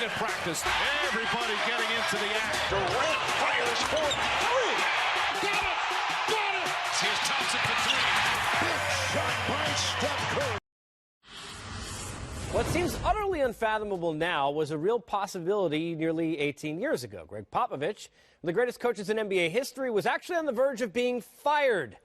at practice. Everybody getting into the act. Durant fires for three. Got it! Got it! Here's Thompson for three. Big shot by Steph Curry. What seems utterly unfathomable now was a real possibility nearly 18 years ago. Gregg Popovich, one of the greatest coaches in NBA history, was actually on the verge of being fired.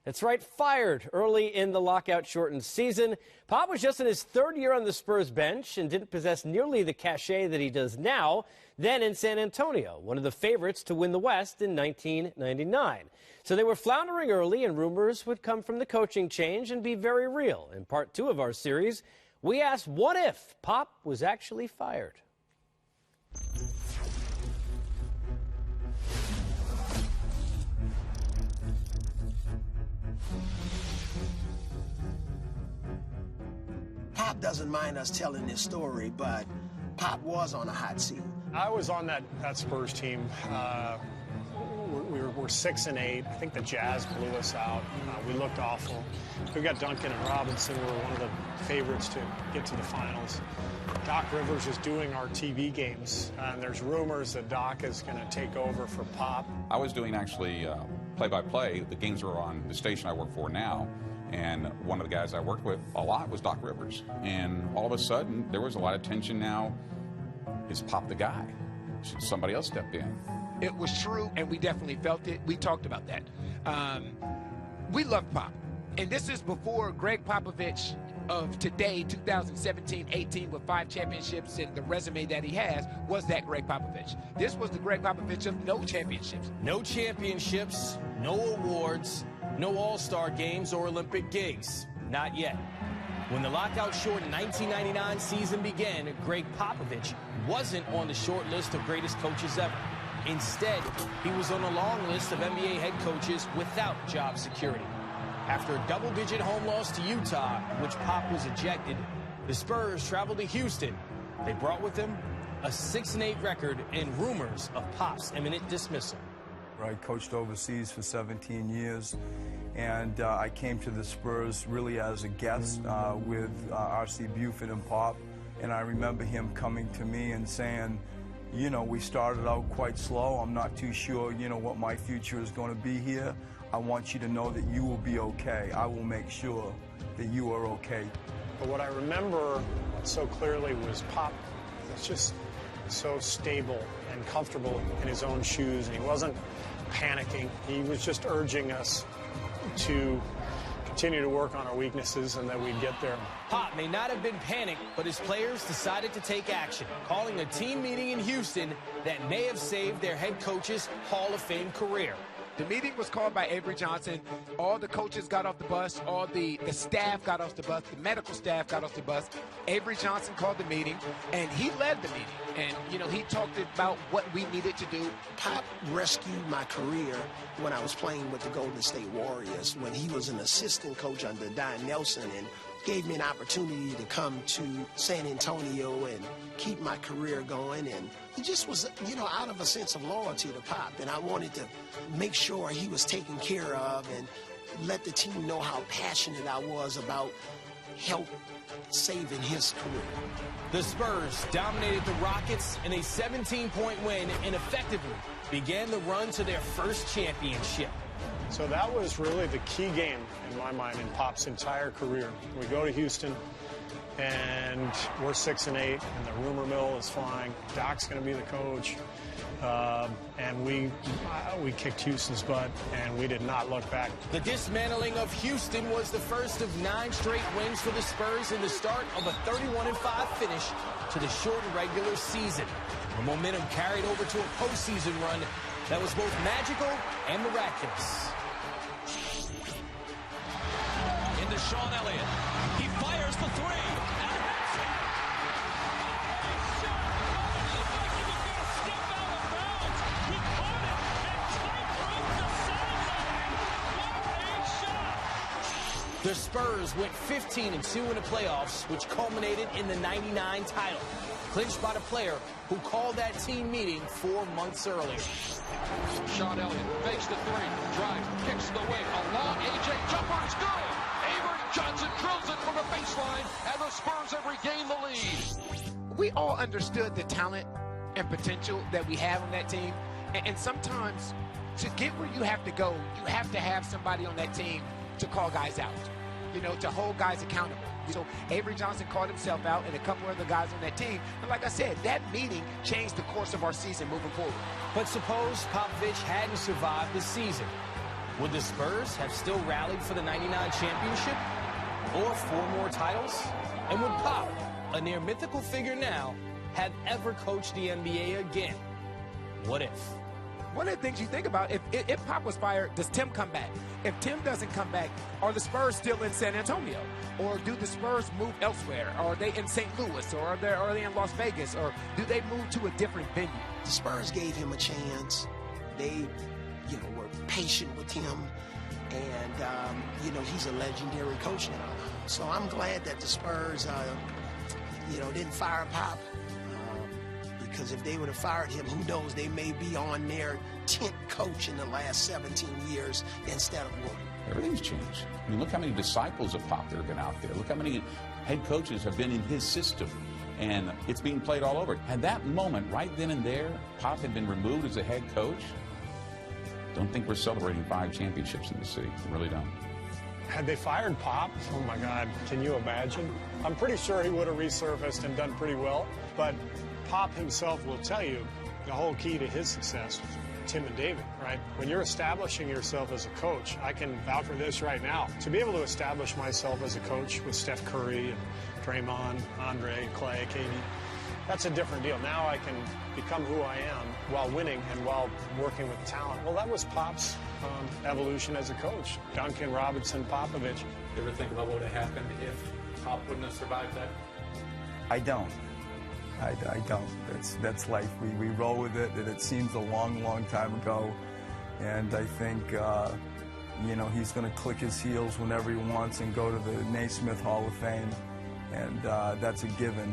That's right, fired early in the lockout-shortened season. Pop was just in his third year on the Spurs bench and didn't possess nearly the cachet that he does now, then in San Antonio, one of the favorites to win the West in 1999. So they were floundering early, and rumors would come from the coaching change and be very real. In part 2 of our series, we asked, what if Pop was actually fired? Pop doesn't mind us telling this story, but Pop was on a hot seat. I was on that Spurs team. We're 6-8. I think the Jazz blew us out. We looked awful. We got Duncan and Robinson. We were one of the favorites to get to the finals. Doc Rivers is doing our TV games, and there's rumors that Doc is going to take over for Pop. I was doing actually play-by-play. The games were on the station I work for now. And one of the guys I worked with a lot was Doc Rivers. And all of a sudden, there was a lot of tension now. Is Pop the guy? Should somebody else step in? It was true, and we definitely felt it. We talked about that. We love Pop. And this is before Gregg Popovich of today, 2017-18, with 5 championships and the resume that he has, was that Gregg Popovich. This was the Gregg Popovich of no championships. No championships, no awards, no all-star games or Olympic gigs. Not yet. When the lockout-shortened 1999 season began, Gregg Popovich wasn't on the short list of greatest coaches ever. Instead, he was on a long list of NBA head coaches without job security. After a double-digit home loss to Utah, in which Pop was ejected, the Spurs traveled to Houston. They brought with them a 6-8 record and rumors of Pop's imminent dismissal. I coached overseas for 17 years, and I came to the Spurs really as a guest with R.C. Buford and Pop, and I remember him coming to me and saying, you know, we started out quite slow. I'm not too sure, you know, what my future is going to be here. I want you to know that you will be okay. I will make sure that you are okay. But what I remember so clearly was Pop was just so stable and comfortable in his own shoes, and he wasn't panicking. He was just urging us to continue to work on our weaknesses and that we'd get there. Pop may not have been panicked, but his players decided to take action, calling a team meeting in Houston that may have saved their head coach's Hall of Fame career. The meeting was called by Avery Johnson. All the coaches got off the bus. All the staff got off the bus. The medical staff got off the bus. Avery Johnson called the meeting, and he led the meeting. And, you know, he talked about what we needed to do. Pop rescued my career when I was playing with the Golden State Warriors, when he was an assistant coach under Don Nelson, and gave me an opportunity to come to San Antonio and keep my career going. And he just was, you know, out of a sense of loyalty to Pop, and I wanted to make sure he was taken care of and let the team know how passionate I was about help saving his career. The Spurs dominated the Rockets in a 17-point win and effectively began the run to their first championship. So that was really the key game in my mind in Pop's entire career. We go to Houston, and we're 6-8, and the rumor mill is flying. Doc's going to be the coach, and we kicked Houston's butt, and we did not look back. The dismantling of Houston was the first of 9 straight wins for the Spurs in the start of a 31-5 finish to the shortened regular season. The momentum carried over to a postseason run that was both magical and miraculous. Into Sean Elliott. He fires the 3. The Spurs went 15-2 in the playoffs, which culminated in the '99 title, clinched by the player who called that team meeting 4 months earlier. Sean Elliott fakes the 3, drives, kicks the wing, a long AJ jumper, it's good! Avery Johnson drills it from the baseline, and the Spurs have regained the lead. we all understood the talent and potential that we have on that team. And sometimes to get where you have to go, you have to have somebody on that team to call guys out, you know, to hold guys accountable. So Avery Johnson called himself out and a couple other guys on that team. And like I said, that meeting changed the course of our season moving forward. But suppose Popovich hadn't survived the season. Would the Spurs have still rallied for the '99 championship? Or 4 more titles? And would Pop, a near mythical figure now, have ever coached the NBA again? What if? One of the things you think about, if Pop was fired, does Tim come back? If Tim doesn't come back, are the Spurs still in San Antonio? Or do the Spurs move elsewhere? Are they in St. Louis? Or are they in Las Vegas? Or do they move to a different venue? The Spurs gave him a chance. They, you know, were patient with him. And, you know, he's a legendary coach now. So I'm glad that the Spurs, you know, didn't fire Pop. Because if they would have fired him, who knows, they may be on their 10th coach in the last 17 years instead of 1. Everything's changed. I mean, look how many disciples of Pop there have been out there. Look how many head coaches have been in his system. And it's being played all over. At that moment, right then and there, Pop had been removed as a head coach. Don't think we're celebrating 5 championships in the city. I really don't. Had they fired Pop, oh my God, can you imagine? I'm pretty sure he would have resurfaced and done pretty well. But Pop himself will tell you the whole key to his success was Tim and David, right? When you're establishing yourself as a coach, I can vouch for this right now. To be able to establish myself as a coach with Steph Curry and Draymond, Andre, Clay, KD, that's a different deal. Now I can become who I am while winning and while working with talent. Well, that was Pop's evolution as a coach. Duncan, Robinson, Popovich. You ever think about what would have happened if Pop wouldn't have survived that? I don't. I don't. That's life. We roll with it, and it seems a long, long time ago. And I think, you know, he's going to click his heels whenever he wants and go to the Naismith Hall of Fame. And that's a given.